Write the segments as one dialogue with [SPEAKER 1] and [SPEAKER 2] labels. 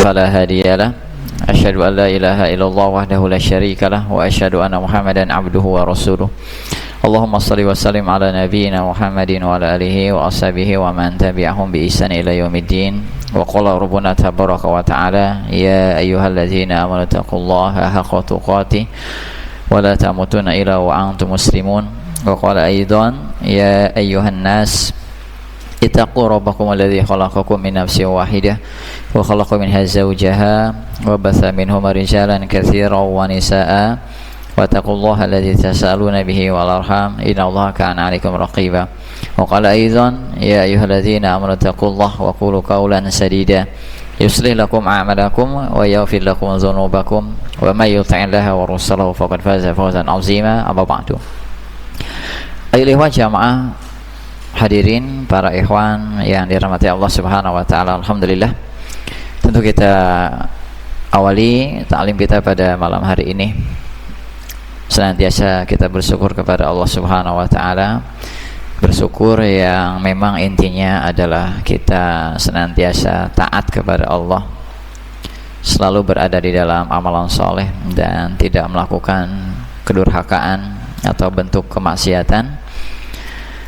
[SPEAKER 1] فلا هادي له أشهد أن لا إله إلا الله وحده لا شريك له وأشهد أن محمدا عبده ورسوله اللهم صل وسلم على نبينا محمد وعلى آله وأصحابه ومن تبعهم بإحسان إلى يوم الدين وقال ربنا تبارك وتعالى يا أيها الذين آمنوا اتقوا الله حق تقاته ولا تموتن إلا وأنتم مسلمون وقال أيضا يا أيها الناس اتقوا ربكم الذي خلقكم من نفس واحدة وخلق منها زوجها وبث منهما رجالا كثيرا ونساء واتقوا الله الذي تسألون به والأرحام إن الله كان عليكم رقيبا وقال أيضا يا أيها الذين آمنوا اتقوا الله وقولوا قولا سديدا يصلح لكم أعمالكم ويغفر لكم ذنوبكم ومن يطع الله ورسوله فقد فاز فوزا عظيما أما بعد. Ayolah ikhwan jamaah hadirin para ikhwan yang dirahmati Allah Subhanahu wa taala. Alhamdulillah. Tentu kita awali ta'lim kita pada malam hari ini. Senantiasa kita bersyukur kepada Allah Subhanahu wa taala. Bersyukur yang memang intinya adalah kita senantiasa taat kepada Allah, selalu berada di dalam amalan soleh dan tidak melakukan kedurhakaan atau bentuk kemaksiatan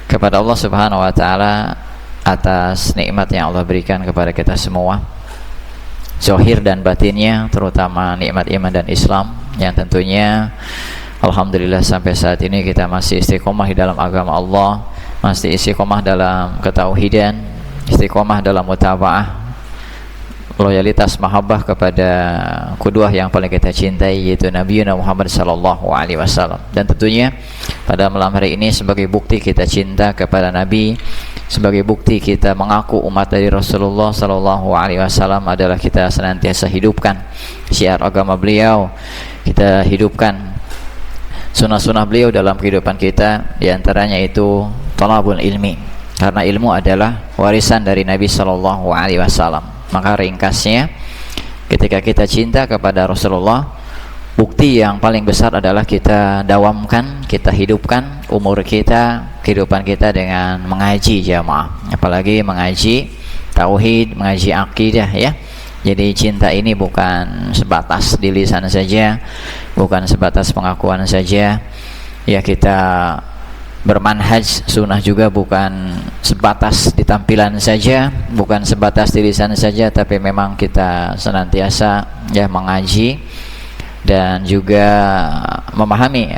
[SPEAKER 1] kepada Allah Subhanahu wa taala atas nikmat yang Allah berikan kepada kita semua, zahir dan batinnya, terutama nikmat iman dan Islam yang tentunya alhamdulillah sampai saat ini kita masih istiqomah di dalam agama Allah, masih istiqomah dalam ketauhidan, istiqomah dalam mutaba'ah, loyalitas mahabbah kepada qudwah yang paling kita cintai, yaitu Nabi Muhammad sallallahu alaihi wasallam. Dan tentunya pada malam hari ini sebagai bukti kita cinta kepada Nabi, sebagai bukti kita mengaku umat dari Rasulullah sallallahu alaihi wasallam adalah kita senantiasa hidupkan syiar agama beliau, kita hidupkan sunnah-sunnah beliau dalam kehidupan kita, diantaranya itu talabul ilmi, karena ilmu adalah warisan dari Nabi sallallahu alaihi wasallam. Maka ringkasnya, ketika kita cinta kepada Rasulullah, bukti yang paling besar adalah kita dawamkan, kita hidupkan umur kita, kehidupan kita dengan mengaji jamaah, apalagi mengaji tauhid, mengaji akidah ya. Jadi cinta ini bukan sebatas di lisan saja, bukan sebatas pengakuan saja ya, kita bermanhaj sunnah juga bukan sebatas di tampilan saja, bukan sebatas di lisan saja, tapi memang kita senantiasa ya mengaji dan juga memahami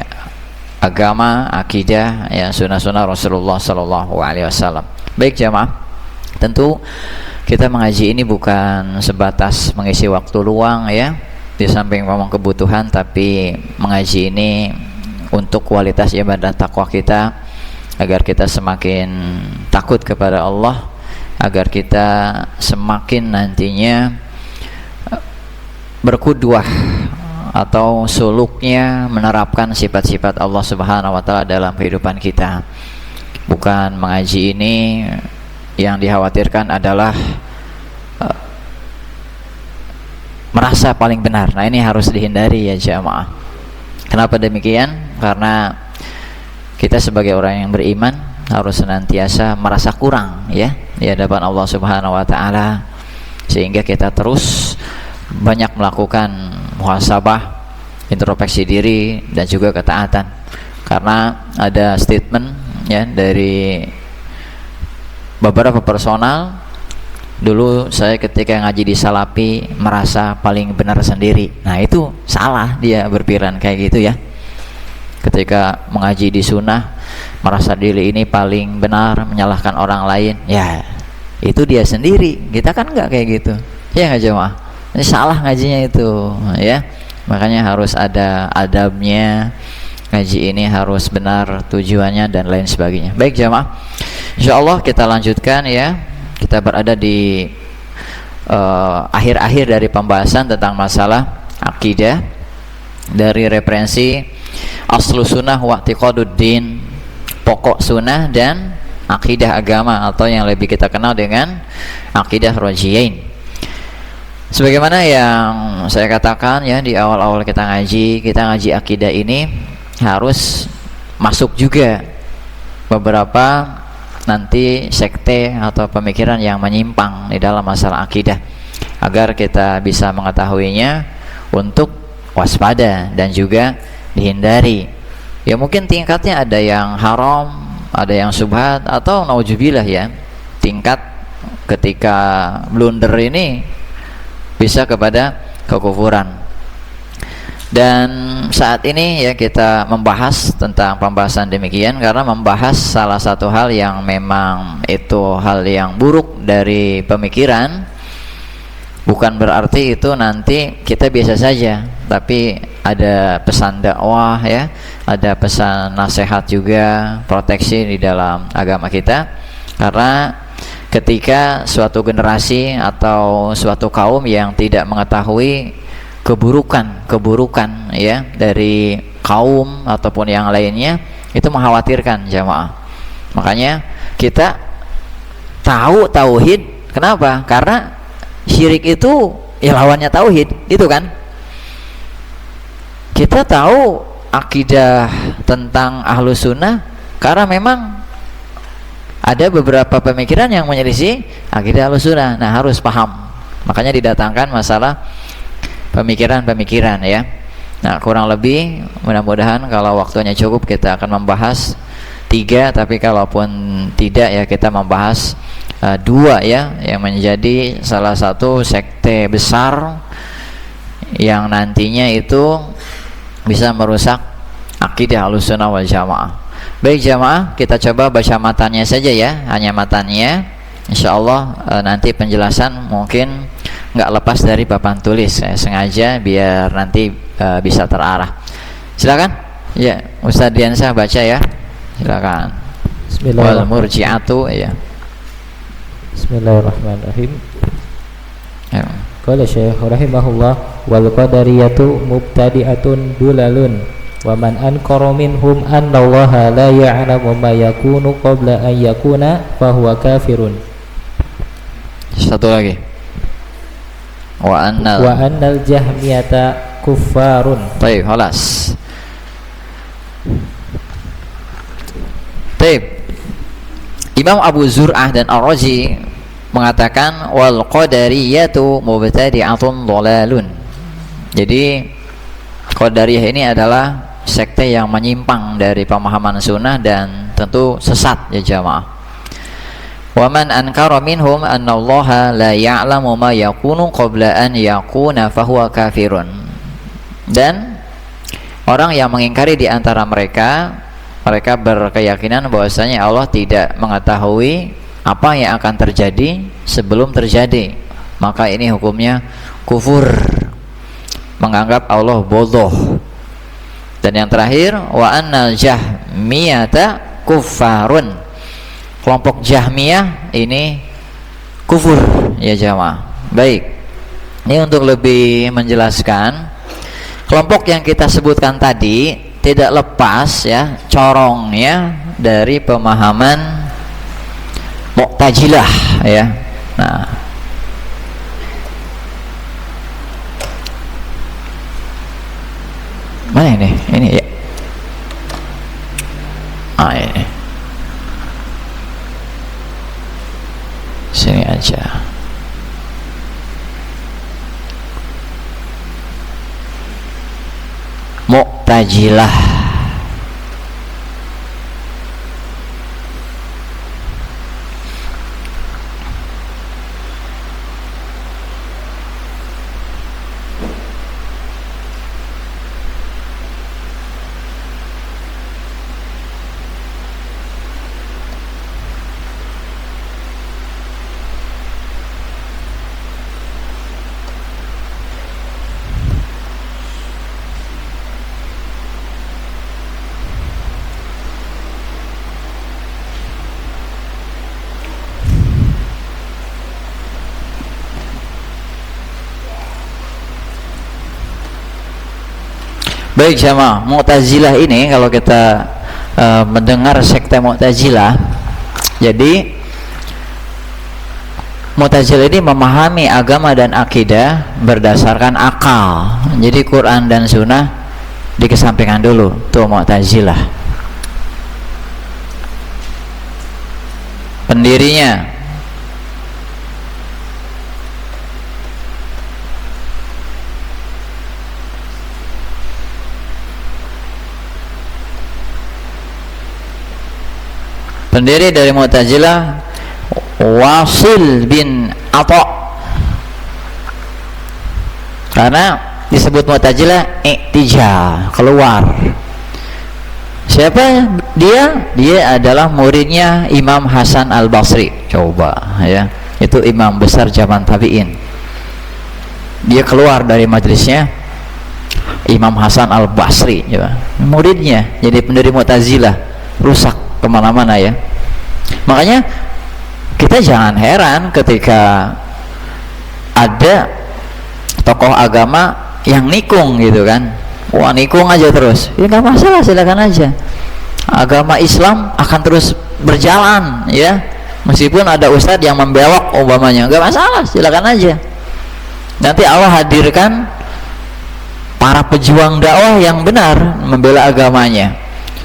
[SPEAKER 1] agama, akidah ya, sunnah-sunnah Rasulullah sallallahu alaihi wasallam. Baik jamaah, tentu kita mengaji ini bukan sebatas mengisi waktu luang ya, di samping memang kebutuhan, tapi mengaji ini untuk kualitas ibadah takwa kita, agar kita semakin takut kepada Allah, agar kita semakin nantinya berqudwah atau suluknya menerapkan sifat-sifat Allah Subhanahu wa taala dalam kehidupan kita. Bukan mengaji ini yang dikhawatirkan adalah merasa paling benar. Nah, ini harus dihindari ya jamaah. Kenapa demikian? Karena kita sebagai orang yang beriman harus senantiasa merasa kurang ya di hadapan Allah Subhanahu wa taala, sehingga kita terus banyak melakukan muhasabah, introspeksi diri dan juga ketaatan. Karena ada statement ya dari beberapa personal, dulu saya ketika ngaji di Salafi merasa paling benar sendiri. Nah, itu salah, dia berpikiran kayak gitu ya. Ketika mengaji di sunnah merasa diri ini paling benar, menyalahkan orang lain, ya itu dia sendiri. Kita kan nggak kayak gitu ya, nggak jemaah. Ini salah ngajinya itu ya. Makanya harus ada adabnya, ngaji ini harus benar tujuannya dan lain sebagainya. Baik jemaah, insyaallah kita lanjutkan ya. Kita berada di akhir-akhir dari pembahasan tentang masalah akidah dari referensi aslu sunnah wa i'tiqaduddin, pokok sunnah dan akidah agama, atau yang lebih kita kenal dengan akidah rojiyain. Sebagaimana yang saya katakan ya di awal-awal kita ngaji akidah ini harus masuk juga beberapa nanti sekte atau pemikiran yang menyimpang di dalam masalah akidah. agar kita bisa mengetahuinya untuk waspada dan juga dihindari. Ya mungkin tingkatnya ada yang haram, ada yang subhat, atau naujubillah ya, tingkat ketika blunder ini bisa kepada kekufuran. Dan saat ini ya kita membahas tentang pembahasan demikian karena membahas salah satu hal yang memang itu hal yang buruk dari pemikiran. Bukan berarti itu nanti kita biasa saja, tapi ada pesan dakwah ya, ada pesan nasihat juga, proteksi di dalam agama kita. Karena ketika suatu generasi atau suatu kaum yang tidak mengetahui keburukan ya dari kaum ataupun yang lainnya, itu mengkhawatirkan jamaah. Makanya kita tahu tauhid. Kenapa? Karena syirik itu ya lawannya tauhid, gitu kan? Kita tahu akidah tentang ahlus sunnah karena memang ada beberapa pemikiran yang menyelisih akidah ahlus sunnah. Nah, harus paham. Makanya didatangkan masalah pemikiran-pemikiran ya. Nah, kurang lebih mudah-mudahan kalau waktunya cukup kita akan membahas 3, tapi kalaupun tidak ya kita membahas 2 ya, yang menjadi salah satu sekte besar yang nantinya itu bisa merusak akidah Ahlussunnah wal Jamaah. Baik jamaah, kita coba baca matanya saja ya, hanya matanya. Insyaallah nanti penjelasan mungkin nggak lepas dari papan tulis, saya sengaja biar nanti bisa terarah. Silakan ya, Ustaz Diansyah baca ya, silakan. Wal murji'atu ya.
[SPEAKER 2] Bismillahirrahmanirrahim.
[SPEAKER 1] Ya.
[SPEAKER 2] Qala Syekh rahimahullah, wal qadariyatu mubtadi'atun dulalun wa man ankara minhum anna Allah la ya'lamu ma yakunu qabla an yakuna fa huwa kafirun.
[SPEAKER 1] Satu lagi. Wa annal jahmiyata kuffarun. Baik, khalas. Baik. Imam Abu Zur'ah dan Ar-Razi mengatakan wal qadariyatu mubtadi'atun dhalalun. Jadi Qadariyah ini adalah sekte yang menyimpang dari pemahaman sunnah dan tentu sesat ya jamaah. Wa man ankara minhum anna Allah la ya'lamu ma yakunu qabla an yakuna fahuwa kafirun. Dan orang yang mengingkari di antara mereka berkeyakinan bahwasanya Allah tidak mengetahui apa yang akan terjadi sebelum terjadi, maka ini hukumnya kufur, menganggap Allah bodoh. Dan yang terakhir wa annal jahmiyata kuffarun. Kelompok Jahmiyah ini kufur ya jamaah. Baik, ini untuk lebih menjelaskan, kelompok yang kita sebutkan tadi tidak lepas ya corongnya dari pemahaman Mu'tazilah ya. Nah, mana ini? Ini ya. Ini. Sini aja. Mu'tazilah. Baik jamaah, Mu'tazilah ini kalau kita mendengar sekte Mu'tazilah, jadi Mu'tazilah ini memahami agama dan akidah berdasarkan akal. Jadi Quran dan Sunnah dikesampingkan dulu, tuh Mu'tazilah. Pendirinya pendiri dari Mu'tazilah Wasil bin Atha. Karena disebut Mu'tazilah i'tijal, keluar. Siapa dia? Dia adalah muridnya Imam Hasan Al-Basri. Coba ya, itu imam besar zaman tabi'in. Dia keluar dari majelisnya Imam Hasan Al-Basri, ya. Muridnya jadi pendiri Mu'tazilah, rusak kemana-mana ya. Makanya kita jangan heran ketika ada tokoh agama yang nikung gitu kan. Wah, nikung aja terus, ya nggak masalah, silakan aja. Agama Islam akan terus berjalan ya, meskipun ada ustadz yang membelok umpamanya, nggak masalah, silakan aja. Nanti Allah hadirkan para pejuang dakwah yang benar membela agamanya.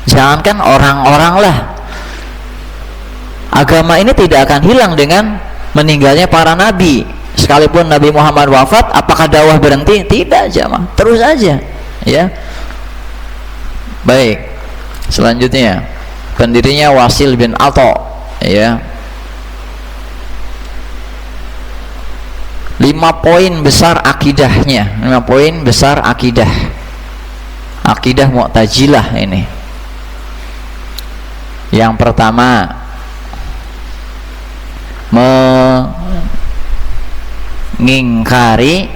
[SPEAKER 1] Jangankan orang-orang lah, agama ini tidak akan hilang dengan meninggalnya para nabi. Sekalipun Nabi Muhammad wafat, apakah dakwah berhenti? Tidak, jamaah, terus aja ya. Baik, selanjutnya pendirinya Wasil bin Atha ya. 5 poin besar akidahnya, 5 poin besar akidah Mu'tazilah ini. Yang pertama, mengingkari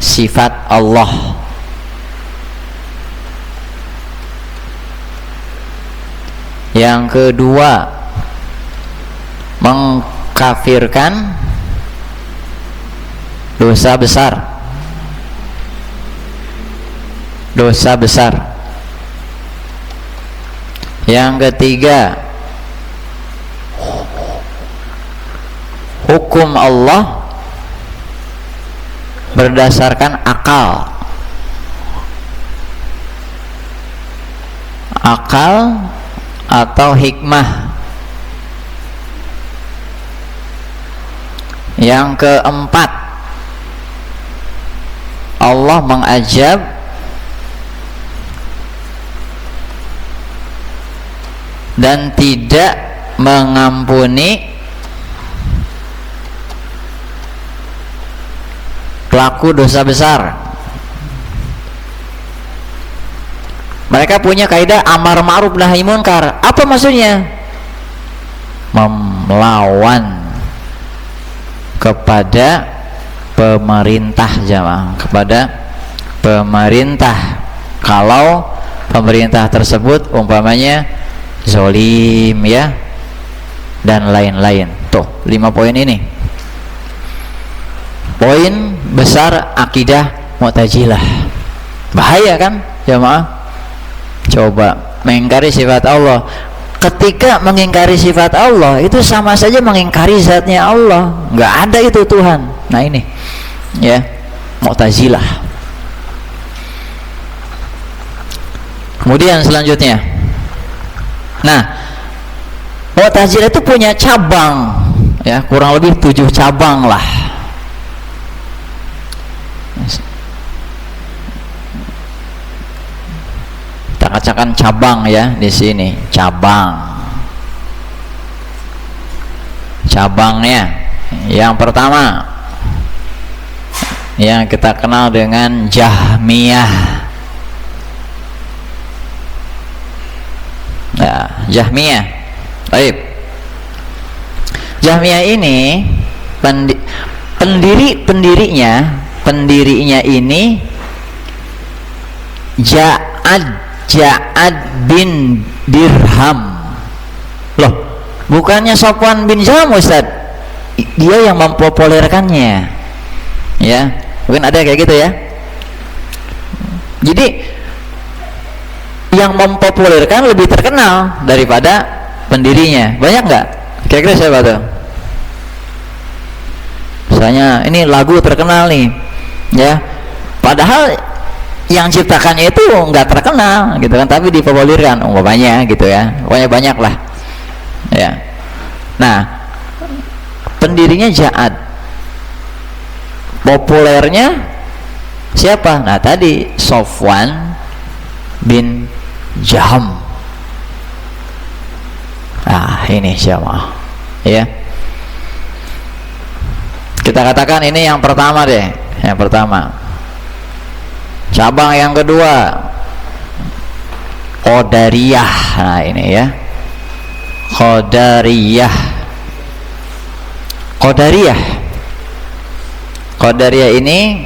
[SPEAKER 1] sifat Allah. Yang kedua, mengkafirkan dosa besar. Yang ketiga, hukum Allah berdasarkan akal atau hikmah. Yang keempat, Allah mengajab dan tidak mengampuni pelaku dosa besar. Mereka punya kaidah amar ma'ruf nahi munkar. Apa maksudnya? Melawan kepada pemerintah, jamaah, kepada pemerintah. Kalau pemerintah tersebut umpamanya zolim ya, dan lain-lain. Tuh 5 poin ini, poin besar akidah Mu'tazilah. Bahaya kan jamaah? Coba mengingkari sifat Allah. Ketika mengingkari sifat Allah itu sama saja mengingkari zatnya Allah. Nggak ada itu Tuhan. Nah ini ya, Mu'tazilah. Kemudian selanjutnya, nah, Mu'tazilah itu punya cabang ya, kurang lebih 7 cabang lah. Kita katakan cabang ya di sini, cabangnya. Yang pertama yang kita kenal dengan Jahmiyah. Nah, Jahmiyah. Baik. Jahmiyah ini pendirinya ini Ja'ad bin Dirham. Loh, bukannya Safwan bin Jam, Ustaz? Dia yang mempopulerkannya. Ya, mungkin ada kayak gitu ya. Jadi yang mempopulerkan lebih terkenal daripada pendirinya. Banyak nggak? Kira-kira siapa tuh? Misalnya ini lagu terkenal nih, ya. Padahal yang ciptakannya itu nggak terkenal gitu kan, tapi dipopulerkan banyak gitu ya. Pokoknya banyak lah ya. Nah, pendirinya Ja'ad, populernya siapa? Nah tadi Safwan bin Jam. Nah, ini jamaah. Ya. Kita katakan ini yang pertama deh, yang pertama. Cabang yang kedua, Qadariyah. Nah, ini ya. Qadariyah. Qadariyah. Qadariyah ini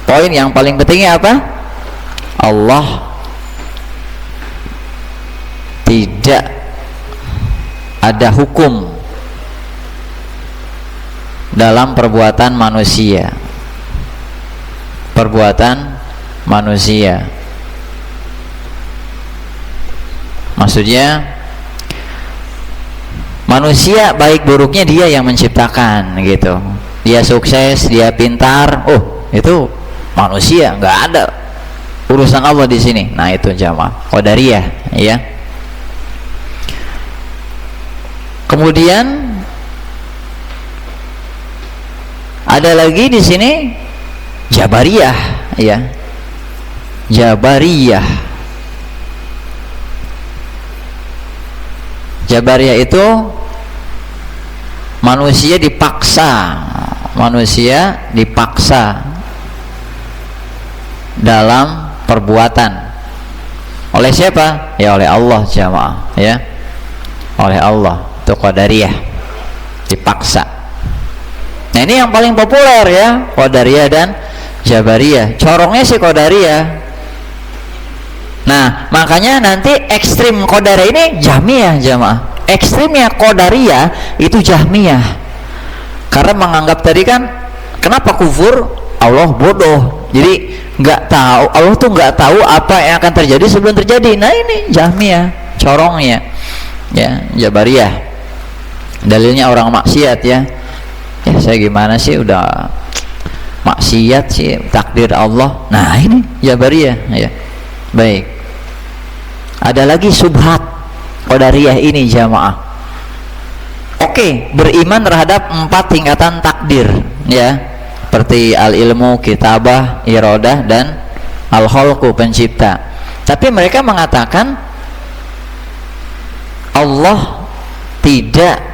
[SPEAKER 1] poin yang paling pentingnya apa? Allah tidak ada hukum dalam perbuatan manusia. Perbuatan manusia. Maksudnya manusia baik buruknya dia yang menciptakan gitu. Dia sukses, dia pintar, oh itu manusia, nggak ada urusan Allah di sini. Nah itu jamaah Qadariyah, ya. Kemudian ada lagi di sini Jabariyah, ya. Jabariyah. Jabariyah itu manusia dipaksa dalam perbuatan. Oleh siapa? Ya oleh Allah jamaah, ya. Oleh Allah. Itu Qadariyah, dipaksa. Nah ini yang paling populer ya, Qadariyah dan Jabariyah. Corongnya sih Qadariyah. Nah makanya nanti ekstrim Qadariyah ini Jahmiyah jamaah. Ekstrimnya Qadariyah itu Jahmiyah. Karena menganggap tadi kan, kenapa kufur? Allah bodoh. Jadi nggak tahu, Allah tuh nggak tahu apa yang akan terjadi sebelum terjadi. Nah ini Jahmiyah, corongnya, ya. Jabariyah. Dalilnya orang maksiat ya. Ya saya gimana sih udah maksiat sih, takdir Allah. Nah ini Jabariyah, ya. Baik. Ada lagi subhat Qadariyah ini jamaah. Oke, beriman terhadap 4 tingkatan takdir, ya. Seperti al-ilmu, kitabah, iradah, dan al-khalqu, pencipta. Tapi mereka mengatakan Allah tidak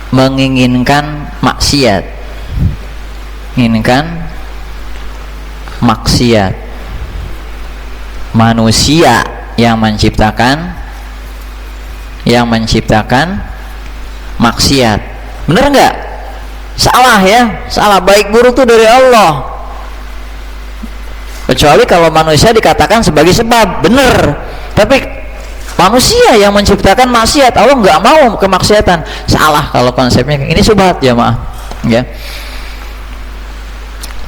[SPEAKER 1] menginginkan maksiat, menginginkan maksiat. Manusia yang menciptakan maksiat. Bener nggak? Salah ya, salah. Baik buruk itu dari Allah. Kecuali kalau manusia dikatakan sebagai sebab, bener. Tapi manusia yang menciptakan maksiat, Allah nggak mau kemaksiatan. Salah kalau konsepnya. Ini subhat jamaah, ya.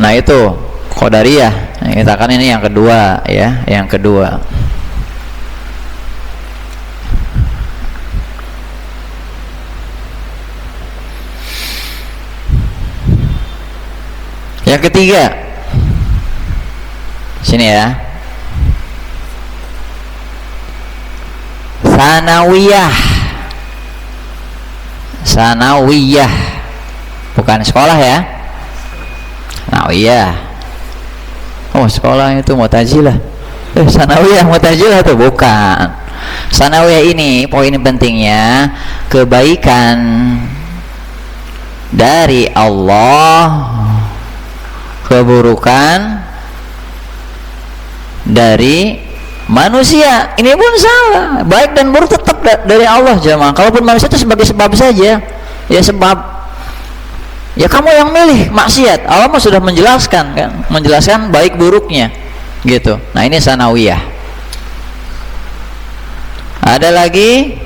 [SPEAKER 1] Nah itu Qadariyah. Kita kan ini yang kedua, ya, yang kedua. Yang ketiga, sini ya. Sanawiyah, bukan sekolah ya. Sanawiyah. Oh sekolah itu Mu'tazilah. Sanawiyah Mu'tazilah tuh bukan. Sanawiyah ini poin pentingnya kebaikan dari Allah, keburukan dari manusia. Ini pun salah. Baik dan buruk tetap dari Allah jemaah. Kalaupun manusia itu sebagai sebab saja, ya sebab. Ya kamu yang milih maksiat. Allah mah sudah menjelaskan kan, menjelaskan baik buruknya, gitu. Nah ini sanawiyah. Ada lagi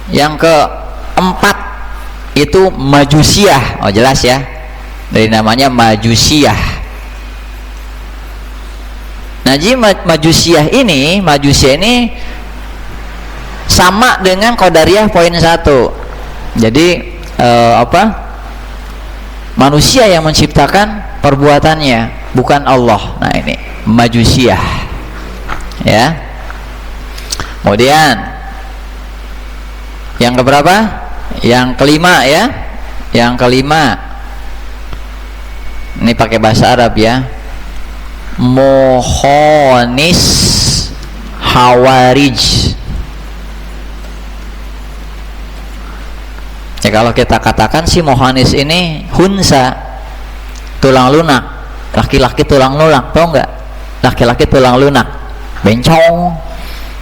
[SPEAKER 1] yang keempat itu majusiyah. Oh jelas ya. Dari namanya majusiyah. Nah, jadi majusiyah ini sama dengan Qadariyah poin 1. Jadi manusia yang menciptakan perbuatannya, bukan Allah. Nah, ini majusiyah. Ya. Kemudian yang keberapa? Yang kelima ya. Yang kelima. Ini pakai bahasa Arab ya. Mohonis Hawarij. Ya kalau kita katakan si Mohanis ini hunsa, tulang lunak, laki-laki tulang lunak, tau nggak? Laki-laki tulang lunak,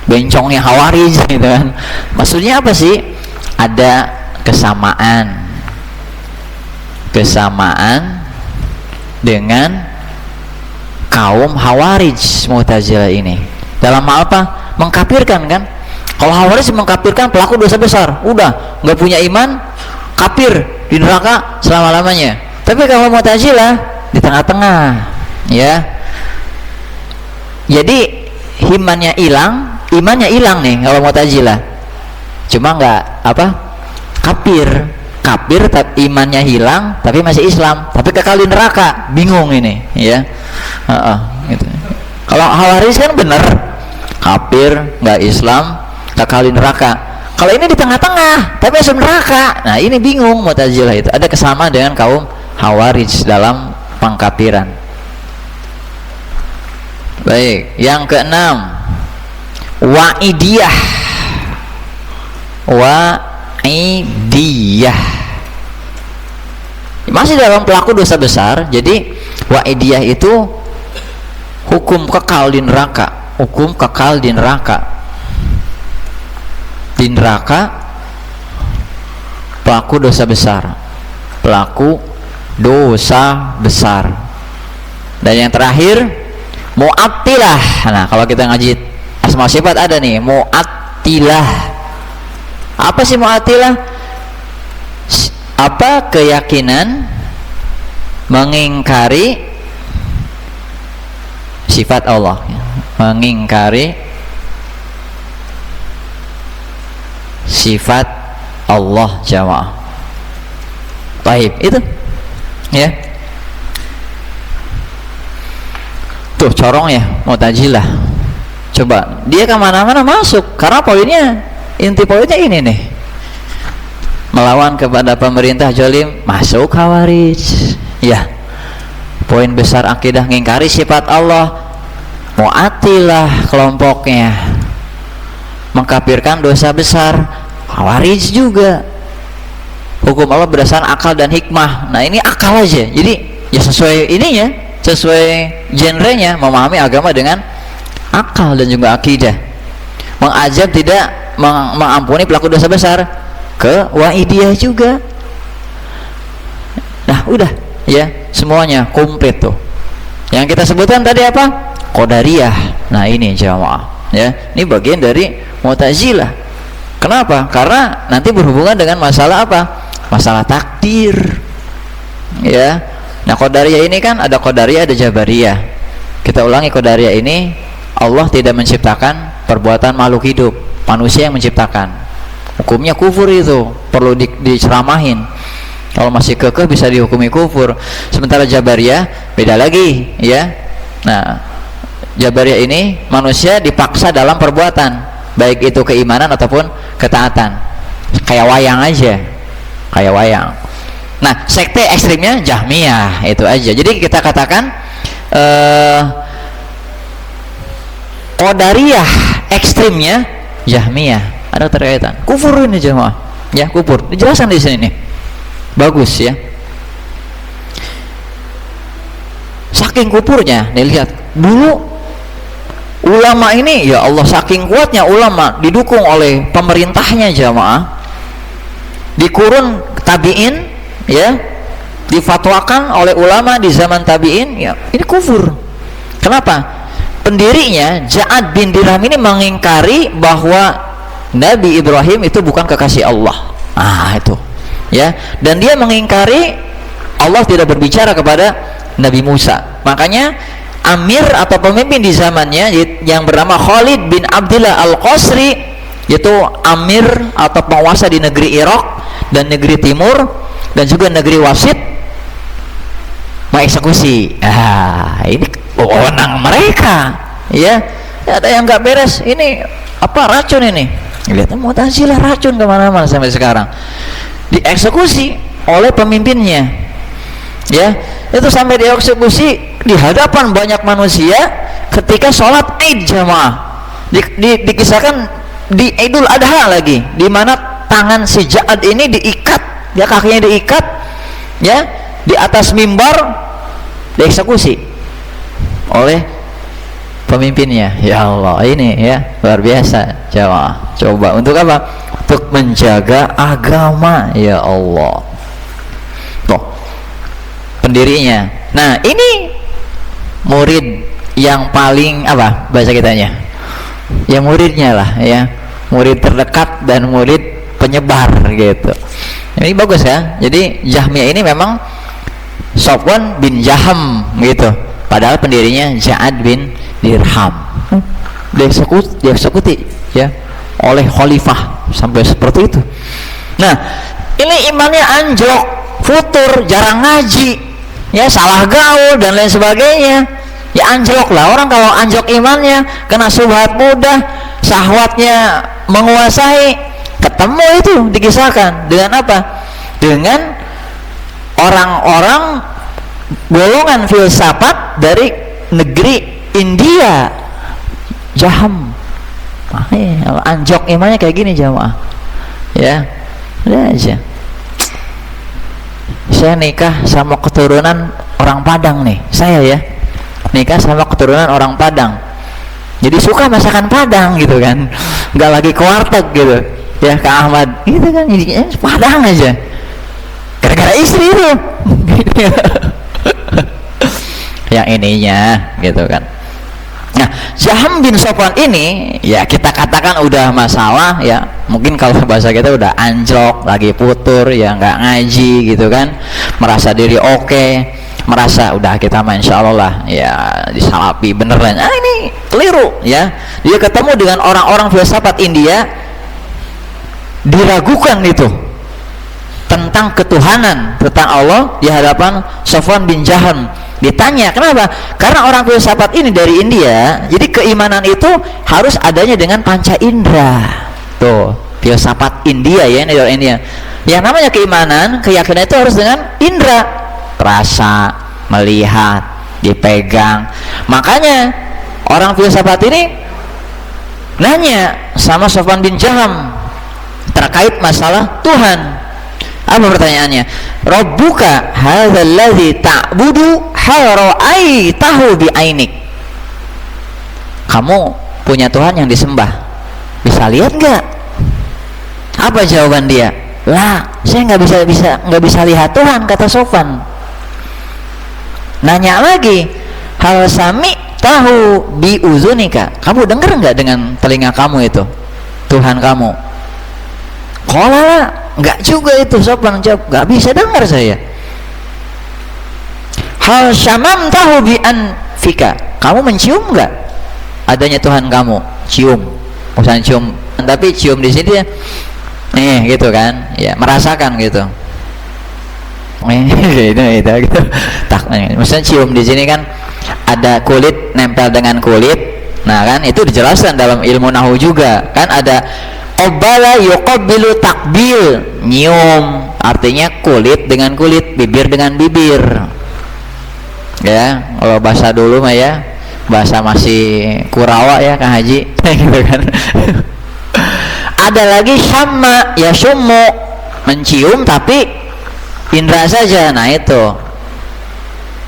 [SPEAKER 1] bencongnya Khawarij gitu kan. Maksudnya apa sih? Ada kesamaan dengan kaum Khawarij Mu'tazilah ini. Dalam hal apa? Mengkafirkan kan? Kalau Khawarij mengkafirkan pelaku dosa besar, udah nggak punya iman, kafir di neraka selama-lamanya. Tapi kalau Mu'tazilah di tengah-tengah, ya. Jadi imannya hilang nih kalau Mu'tazilah. Cuma nggak kafir tapi imannya hilang, tapi masih Islam, tapi kekal di neraka. Bingung ini, ya. Gitu. Kalau Khawarij kan bener, kafir, nggak Islam, kekal di neraka. Kalau ini di tengah-tengah, tapi masuk neraka. Nah ini bingung Mu'tazilah itu. Ada kesamaan dengan kaum Khawarij dalam pengkafiran. Baik, yang keenam, Wa'idiyah. Masih dalam pelaku dosa besar. Jadi Wa'idiyah itu hukum kekal di neraka. Di neraka pelaku dosa besar. Dan yang terakhir Mu'attilah. Nah kalau kita ngaji asma sifat ada nih Mu'attilah. Apa sih Mu'attilah? Apa? Keyakinan mengingkari sifat Allah, mengingkari sifat Allah jamaah. Baik, itu ya. Tuh corong ya Mu'tazilah. Coba dia kemana-mana masuk, karena inti poinnya ini nih, melawan kepada pemerintah zalim, masuk Khawarij. Ya, poin besar akidah ngingkari sifat Allah. Mu'attilah kelompoknya, mengkafirkan dosa besar. Khawarij juga, hukum Allah berdasarkan akal dan hikmah. Nah ini akal aja, jadi ya sesuai ininya, sesuai genrenya, memahami agama dengan akal dan juga akidah. Mengajak tidak mengampuni pelaku dosa besar, ke Wa'idiyah juga. Nah udah ya, semuanya komplit tuh. Yang kita sebutkan tadi apa? Qadariyah. Nah ini jamaah ya, ini bagian dari Mu'tazilah. Kenapa? Karena nanti berhubungan dengan masalah apa? Masalah takdir ya. Nah Qadariyah ini kan ada Qadariyah, ada Jabariyah. Kita ulangi, Qadariyah ini Allah tidak menciptakan perbuatan makhluk hidup, manusia yang menciptakan. Hukumnya kufur, itu perlu diceramahin. Kalau masih kekeh bisa dihukumi kufur. Sementara Jabariyah beda lagi ya. Nah Jabariyah ini manusia dipaksa dalam perbuatan, baik itu keimanan ataupun ketaatan. Kayak wayang aja, kayak wayang. Nah sekte ekstrimnya Jahmiyah, itu aja. Jadi kita katakan Qadariyah ekstrimnya Jahmiyah, ada terkaitan. Kufur ini jemaah ya, kufur dijelaskan di sini nih, bagus ya. Saking kufurnya nih, lihat dulu ulama ini ya Allah, saking kuatnya ulama didukung oleh pemerintahnya jemaah, di kurun tabi'in ya, difatwakan oleh ulama di zaman tabi'in ya, ini kufur. Kenapa? Pendirinya Ja'ad bin Dirham ini mengingkari bahwa Nabi Ibrahim itu bukan kekasih Allah. Itu ya, dan dia mengingkari Allah tidak berbicara kepada Nabi Musa. Makanya amir atau pemimpin di zamannya yang bernama Khalid bin Abdullah Al-Qasri, yaitu amir atau penguasa di negeri Irak dan negeri Timur dan juga negeri Wasit, mengeksekusi. Ini wewenang mereka ya. Ada yang nggak beres, ini apa, racun ini. Lihat Mu'tazilah racun kemana-mana sampai sekarang, dieksekusi oleh pemimpinnya ya. Itu sampai dieksekusi di hadapan banyak manusia ketika sholat Id jamaah. Dikisahkan di Idul Adha lagi, di mana tangan si Ja'ad ini diikat ya kakinya diikat, ya di atas mimbar dieksekusi oleh pemimpinnya. Ya Allah, ini ya luar biasa jamaah. Coba untuk apa? Untuk menjaga agama, ya Allah. Tuh pendirinya. Nah, ini murid yang paling apa bahasa kitanya? Ya muridnya lah, ya murid terdekat dan murid penyebar gitu. Ini bagus ya. Jadi Jahmiyah ini memang Sofwan bin Jaham gitu, padahal pendirinya Ja'ad bin Dirham. Dieksekuti ya oleh khalifah sampai seperti itu. Nah, ini imannya anjlok, futur, jarang ngaji, ya salah gaul dan lain sebagainya. Ya anjlok lah, orang kalau anjlok imannya, kena syubhat mudah, syahwatnya menguasai, ketemu itu dikisahkan dengan apa? Dengan orang-orang golongan filsafat dari negeri India, Jaham. Anjlok imannya kayak gini jamaah. Ya, udah aja. Saya nikah sama keturunan orang Padang nih, saya ya nikah sama keturunan orang Padang, jadi suka masakan Padang gitu kan, nggak lagi ke warteg gitu ya Kak Ahmad gitu kan, jadi Padang aja gara-gara istri itu yang ininya gitu kan. Nah, Jaham bin Sofwan ini ya kita katakan udah masalah ya, mungkin kalau bahasa kita udah anjlok, lagi putur ya, nggak ngaji gitu kan, merasa diri oke, merasa udah kita insya Allah lah ya disalapi beneran. Ah, ini keliru ya. Dia ketemu dengan orang-orang filsafat India, diragukan itu tentang ketuhanan, tentang Allah di hadapan Sofwan bin Jaham. Ditanya kenapa? Karena orang filsafat ini dari India, jadi keimanan itu harus adanya dengan panca indera. Tuh filsafat India ya, ini dari India. Yang namanya keimanan, keyakinan itu harus dengan indera, rasa, melihat, dipegang. Makanya orang filsafat ini nanya sama Sofwan bin Jaham terkait masalah Tuhan. Apa pertanyaannya? Rabbuka hadzal ladzi ta'budu hal ra'aitahu bi'ainik. Kamu punya Tuhan yang disembah, bisa lihat nggak? Apa jawaban dia? Lah, saya nggak bisa lihat Tuhan, kata Sofwan. Nanya lagi, hal sami tahu bi uzunika. Kamu dengar nggak dengan telinga kamu itu Tuhan kamu? Qala, nggak juga itu. Sofwan jawab, nggak bisa dengar saya. Hal syamam tahu bi anfika. Kamu mencium nggak adanya Tuhan kamu? Cium, bukan cium, tapi cium di sini gitu kan? Ya, merasakan gitu. Gitu. Tak, misalnya cium di sini kan ada kulit nempel dengan kulit. Nah kan itu dijelaskan dalam ilmu nahwu juga kan, ada qabbala yuqabbilu takbil, nyium artinya kulit dengan kulit, bibir dengan bibir. Ya, kalau bahasa dulu mah ya, bahasa masih Kurawa ya Kang Haji gitu kan. Ada lagi syamma ya syummu, mencium tapi indra saja. Nah itu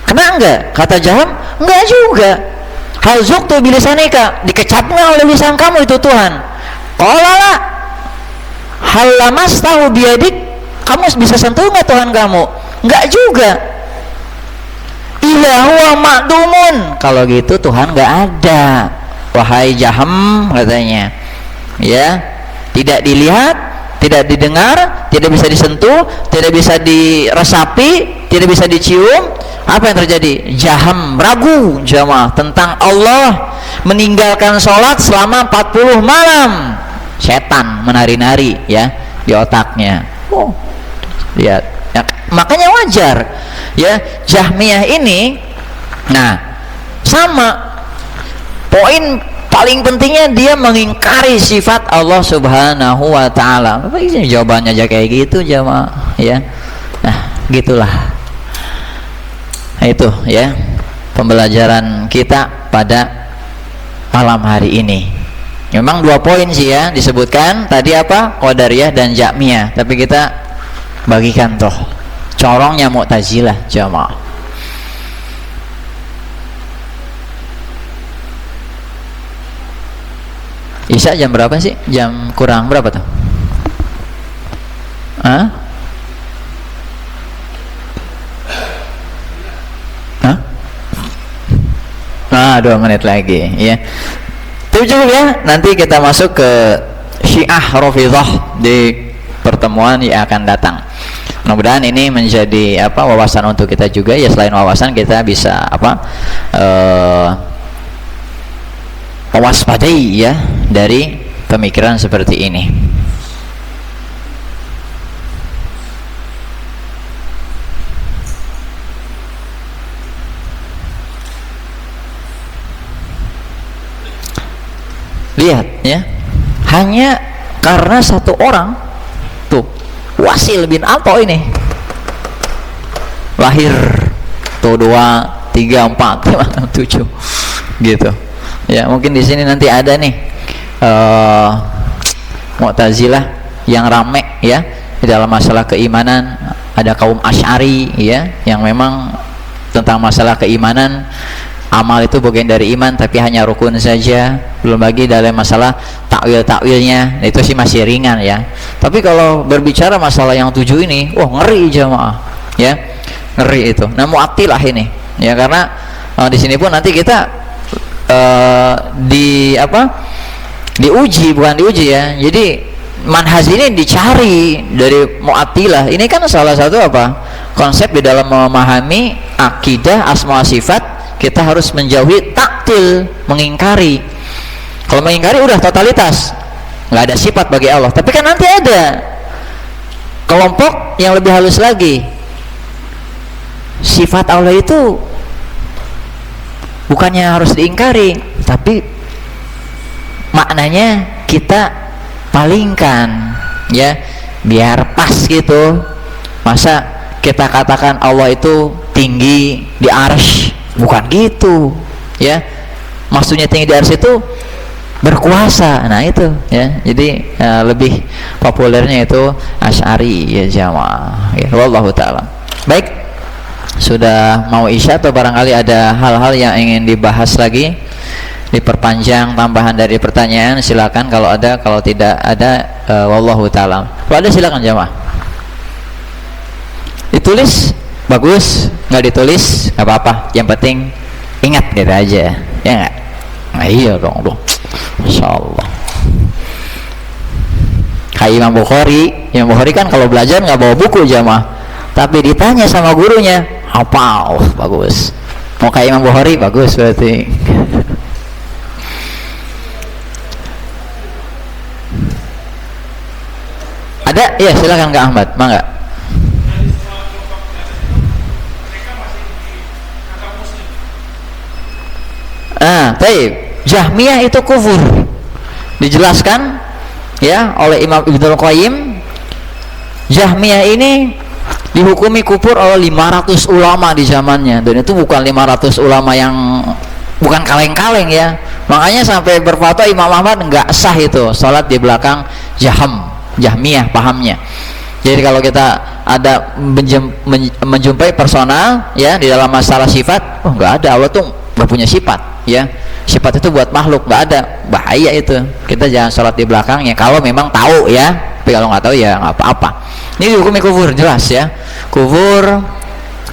[SPEAKER 1] kena enggak? Kata Jaham, enggak juga. Hal zuktu bilisanika, dikecapnya oleh lisan kamu itu Tuhan. Qala hal lamastahu biyadik, kamu bisa sentuh enggak Tuhan kamu? Enggak juga. Ila huwa ma'dumun, kalau gitu Tuhan enggak ada. Wahai Jaham, katanya ya, tidak dilihat, tidak didengar, tidak bisa disentuh, tidak bisa diresapi, tidak bisa dicium. Apa yang terjadi? Jaham ragu jamaah tentang Allah, meninggalkan sholat selama 40 malam. Setan menari-nari ya di otaknya. Oh, lihat ya, makanya wajar ya Jahmiyah ini. Nah, sama poin paling pentingnya dia mengingkari sifat Allah Subhanahu wa taala. Apa ini jawabannya aja kayak gitu jamaah ya. Nah, gitulah. Nah, itu ya pembelajaran kita pada malam hari ini. Memang 2 poin sih ya disebutkan tadi, apa? Qadariyah dan Jahmiyah. Tapi kita bagikan toh corongnya Mu'tazilah jamaah. Isya jam berapa sih? Jam kurang berapa tuh? Hah? Hah? Nah, 2 menit lagi ya. Itu cukup ya. Nanti kita masuk ke Syiah Rafidhah di pertemuan yang akan datang. Mudah-mudahan ini menjadi wawasan untuk kita juga ya. Selain wawasan kita bisa mewaspadai ya dari pemikiran seperti ini. Lihat ya, hanya karena satu orang tuh, Wasil bin Atha ini lahir tuh 2, 3, 4, 5, 7 gitu ya. Mungkin di sini nanti ada nih Mu'tazilah yang rame ya di dalam masalah keimanan. Ada kaum Asy'ari ya, yang memang tentang masalah keimanan, amal itu bagian dari iman tapi hanya rukun saja. Belum lagi dalam masalah takwil-takwilnya, itu sih masih ringan ya. Tapi kalau berbicara masalah yang 7 ini, wah ngeri jamaah ya, ngeri itu. Nah, Mu'attilah ini ya, karena di sini pun nanti kita diuji, bukan diuji ya. Jadi manhaj ini dicari dari Mu'attilah. Ini kan salah satu konsep di dalam memahami akidah asma sifat. Kita harus menjauhi taktil, mengingkari. Kalau mengingkari udah totalitas, nggak ada sifat bagi Allah. Tapi kan nanti ada kelompok yang lebih halus lagi. Sifat Allah itu bukannya harus diingkari, tapi maknanya kita palingkan ya, biar pas gitu. Masa kita katakan Allah itu tinggi di arsy, bukan gitu ya. Maksudnya tinggi di arsy itu berkuasa. Nah itu ya, jadi lebih populernya itu Asy'ari ya jamaah ya. Wallahu ta'ala. Baik, sudah mau isya atau barangkali ada hal-hal yang ingin dibahas lagi, diperpanjang, tambahan dari pertanyaan, silakan kalau ada. Kalau tidak ada, wallahu ta'ala. Kalau ada silakan jamaah. Ditulis bagus, nggak ditulis nggak apa-apa, yang penting ingat gitu aja ya nggak? Nah, iya dong. Masya Allah. Kayak Imam Bukhari kan kalau belajar nggak bawa buku jamaah, tapi ditanya sama gurunya hafal, bagus. Mau kayak Imam Bukhari, bagus berarti. Ada? Ya silakan Kak Ahmad, mangga. Baik. Jahmiyah itu kufur. Dijelaskan ya oleh Imam Ibnul Qayyim. Jahmiyah ini dihukumi kufur oleh 500 ulama di zamannya, dan itu bukan 500 ulama yang bukan kaleng-kaleng ya. Makanya sampai berfatwa Imam Ahmad nggak sah itu salat di belakang Jahmiyah pahamnya. Jadi kalau kita ada menjumpai personal ya di dalam masalah sifat, nggak ada, Allah tuh nggak punya sifat ya. Sifat itu buat makhluk, nggak ada, bahaya itu. Kita jangan sholat di belakangnya kalau memang tahu ya, tapi kalau nggak tahu ya nggak apa-apa. Ini dihukumi kufur, jelas ya, kufur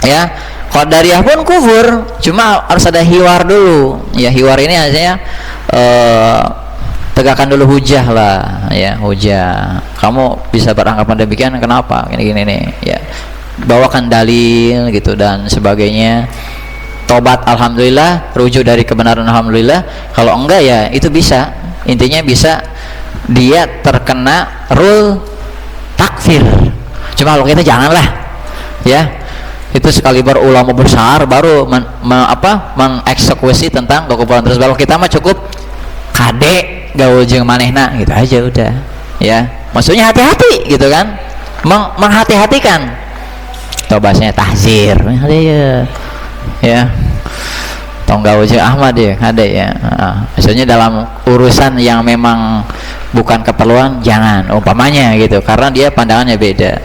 [SPEAKER 1] ya. Qadariyah pun kufur, cuma harus ada hiwar dulu ya. Hiwar ini hanya tegakkan dulu hujah lah ya, hujah. Kamu bisa beranggapan demikian, kenapa gini-gini nih ya, bawakan dalil gitu dan sebagainya. Tobat alhamdulillah, rujuk dari kebenaran alhamdulillah. Kalau enggak ya itu bisa, intinya bisa dia terkena rule takfir. Cuma kalau kita janganlah ya, itu sekali ulama besar baru mengeksekusi tentang kekufuran tersebut. Kalau kita mah cukup kade gaul jeung manehna gitu aja udah ya. Maksudnya hati-hati gitu kan, menghati-hatikan. Tobasnya tahzir ya, tonggau ujung Ahmad ya ada ya. Maksudnya dalam urusan yang memang bukan keperluan jangan, umpamanya gitu, karena dia pandangannya beda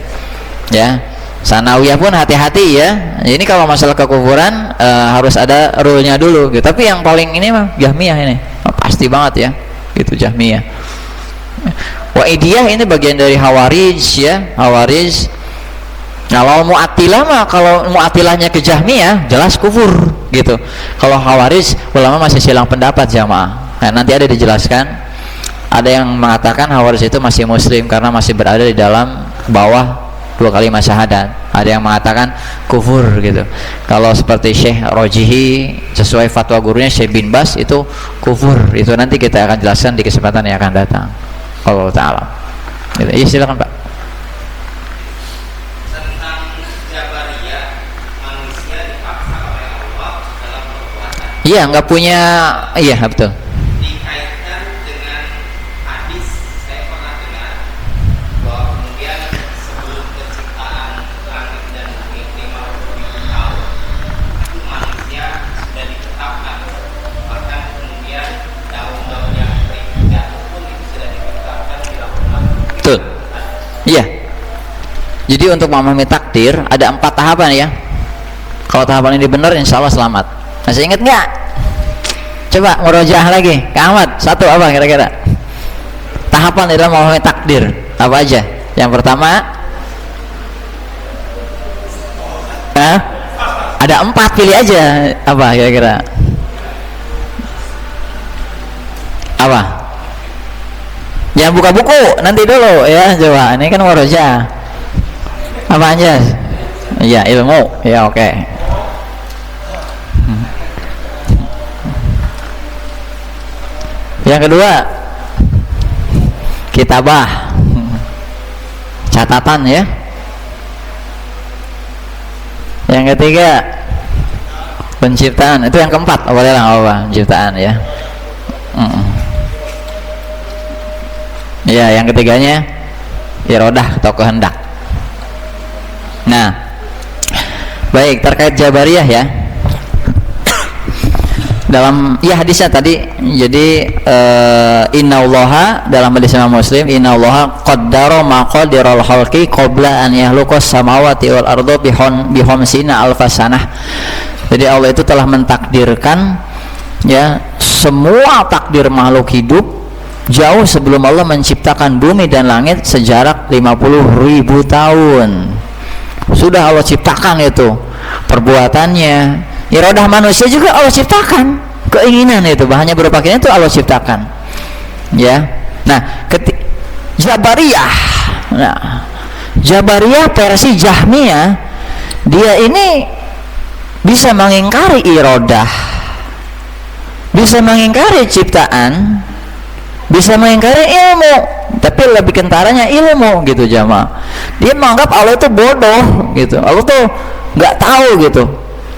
[SPEAKER 1] Ya, sanawiyah pun hati-hati ya. Ini kalau masalah kekufuran harus ada rule-nya dulu gitu. Tapi yang paling ini mah Jahmiyah ini. Pasti banget ya. Gitu Jahmiyah. Wa'idiyah ini bagian dari Hawarij ya, Hawarij. Nah, kalau Mu'attilah mah, kalau Mu'attilahnya ke Jahmiyah jelas kufur gitu. Kalau Hawarij ulama masih silang pendapat jamaah. Nah, nanti ada dijelaskan. Ada yang mengatakan Hawarij itu masih muslim karena masih berada di dalam bawah 2 kalimat syahadat. Ada yang mengatakan kufur gitu. Kalau seperti Syekh Rojihi sesuai fatwa gurunya Syekh bin Bas itu kufur. Itu nanti kita akan jelaskan di kesempatan yang akan datang. Allah Ta'ala gitu. Iya silakan Pak.
[SPEAKER 3] Tentang Jabariyah, manusia dipaksa oleh Allah dalam perbuatan.
[SPEAKER 1] Iya nggak punya, iya betul.
[SPEAKER 3] Dikaitkan dengan hadis, saya pernah dengar bahwa kemudian sebelum penciptaan langit dan bumi 50.000 tahun itu manusia sudah ditetapkan, bahkan kemudian daun-daun yang kering jatuh pun itu sudah ditetapkan di lauh mahfuz.
[SPEAKER 1] Betul. Iya. Jadi untuk memahami takdir ada 4 tahapan ya. Kalau tahapan ini benar, insya Allah selamat. Masih ingat nggak? Coba murojaah lagi. Kak Ahmad, satu apa kira-kira? Tahapan dalam memahami takdir apa aja? Yang pertama, ada 4, pilih aja. Apa kira-kira? Apa? Jangan buka buku, nanti dulu ya. Coba, ini kan murojaah. Apa aja? Iya, ilmu. Ya, oke. Yang kedua, kitabah, catatan ya. Yang ketiga, penciptaan. Itu yang keempat. Boleh lah, apa? Penciptaan ya. Ya, yang ketiganya iradah atau kehendak. Nah, baik, terkait Jabariyah ya. Dalam ya hadisnya tadi, jadi innallaha dalam hadis Imam Muslim, innallaha qaddara maqadiral khalqi qabla an yakhluqas samawati wal arda bihomsina alfasanah. Jadi Allah itu telah mentakdirkan ya semua takdir makhluk hidup jauh sebelum Allah menciptakan bumi dan langit sejarak 50.000 tahun. Sudah Allah ciptakan itu perbuatannya. Iradah manusia juga Allah ciptakan, keinginan itu bahannya berupa keinginan itu Allah ciptakan ya. Nah, Jabariyah, nah Jabariyah versi Jahmiyah, dia ini bisa mengingkari iradah, bisa mengingkari ciptaan, bisa mengingkari ilmu, tapi lebih kentaranya ilmu gitu jamaah. Dia menganggap Allah itu bodoh gitu, Allah tuh nggak tahu gitu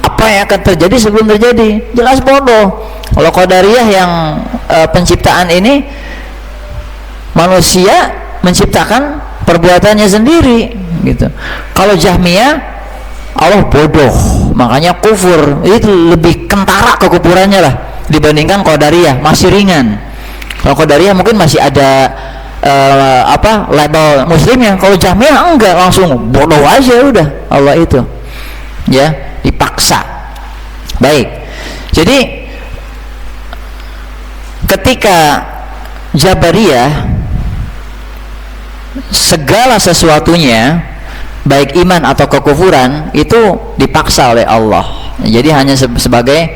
[SPEAKER 1] apa yang akan terjadi sebelum terjadi, jelas bodoh. Kalau Qadariyah yang penciptaan ini, manusia menciptakan perbuatannya sendiri gitu. Kalau Jahmiyah, Allah bodoh, makanya kufur. Itu lebih kentara kekufurannya lah dibandingkan Qadariyah, masih ringan. Kalau Qadariyah mungkin masih ada label muslimnya. Kalau Jahmiyah enggak, langsung bodoh aja udah Allah itu ya, dipaksa. Baik, jadi ketika Jabariyah segala sesuatunya baik iman atau kekufuran itu dipaksa oleh Allah, jadi hanya sebagai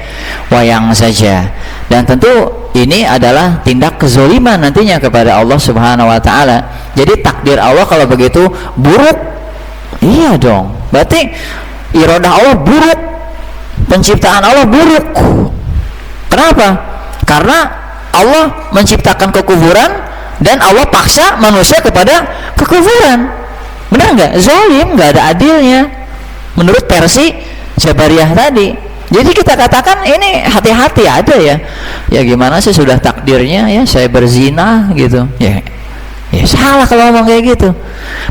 [SPEAKER 1] wayang saja. Dan tentu ini adalah tindak kezoliman nantinya kepada Allah Subhanahu wa Ta'ala. Jadi takdir Allah kalau begitu buruk, iya dong, berarti iradah Allah buruk, penciptaan Allah buruk. Kenapa? Karena Allah menciptakan kekufuran dan Allah paksa manusia kepada kekufuran. Benar nggak? Zalim, nggak ada adilnya menurut versi Jabariyah tadi. Jadi kita katakan ini hati-hati ada ya. Ya gimana sih, sudah takdirnya ya saya berzina gitu. Ya salah kalau ngomong kayak gitu.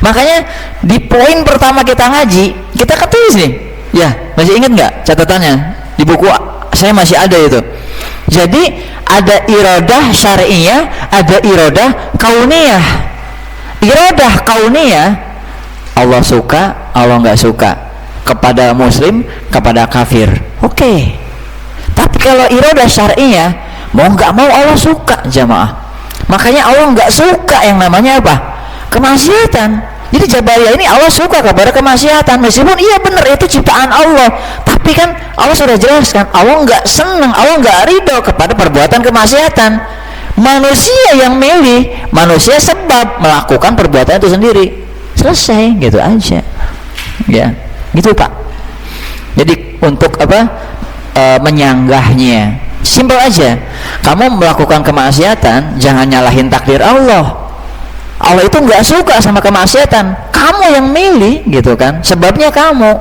[SPEAKER 1] Makanya di poin pertama kita ngaji, kita ketulis nih. Ya, masih ingat nggak catatannya? Di buku saya masih ada itu. Jadi ada iradah syar'iyah, ada iradah kauniyah. Iradah kauniyah Allah suka, Allah nggak suka, kepada muslim, kepada kafir. Oke. Tapi kalau iradah syar'iyah, mau nggak mau Allah suka, jamaah. Makanya Allah nggak suka yang namanya apa? Kemaksiatan. Jadi Jabariyah ini Allah suka kepada kemaksiatan, meskipun iya benar itu ciptaan Allah, tapi kan Allah sudah jelaskan Allah nggak senang, Allah nggak ridho kepada perbuatan kemaksiatan. Manusia yang milih, manusia sebab melakukan perbuatan itu sendiri. Selesai, gitu aja. Ya, gitu Pak. Jadi untuk apa? Menyanggahnya simpel aja. Kamu melakukan kemaksiatan, jangan nyalahin takdir Allah. Allah itu nggak suka sama kemaksiatan, kamu yang milih, gitu kan, sebabnya kamu.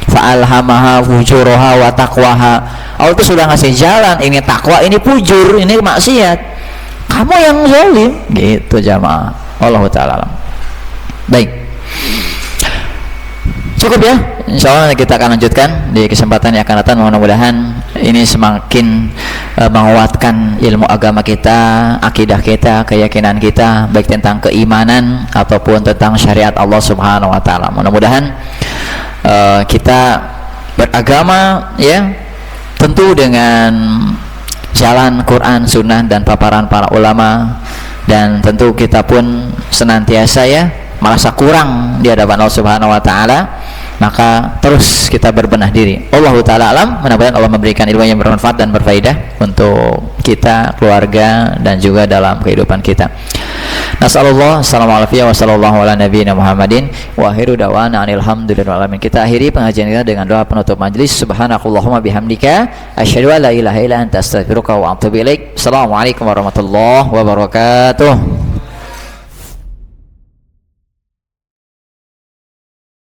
[SPEAKER 1] Fa'alhamaha fujuraha wa taqwaha. Allah itu sudah ngasih jalan, ini takwa, ini fujur, ini maksiat, kamu yang zalim, gitu jamaah. Wallahu ta'ala alam. Baik, cukup ya, insya Allah kita akan lanjutkan di kesempatan yang akan datang. Mudah-mudahan ini semakin menguatkan ilmu agama kita, akidah kita, keyakinan kita, baik tentang keimanan ataupun tentang syariat Allah Subhanahu wa Ta'ala. Mudah-mudahan kita beragama ya tentu dengan jalan Quran, Sunnah, dan paparan para ulama, dan tentu kita pun senantiasa ya merasa kurang di hadapan Allah Subhanahu wa Ta'ala, maka terus kita berbenah diri. Allahu ta'ala alam. Mudah-mudahan Allah memberikan ilmu yang bermanfaat dan berfaedah untuk kita, keluarga, dan juga dalam kehidupan kita. Nasallallahu assalamualaikum wa sallallahu ala nabiyina Muhammadin wa akhiru da'wana alhamdulillahi alamin. Kita akhiri pengajian kita dengan doa penutup majelis. Subhanakallahumma bihamdika asyhadu an la ilaha illa anta astaghfiruka wa atubu ilaik. Assalamualaikum warahmatullahi wabarakatuh.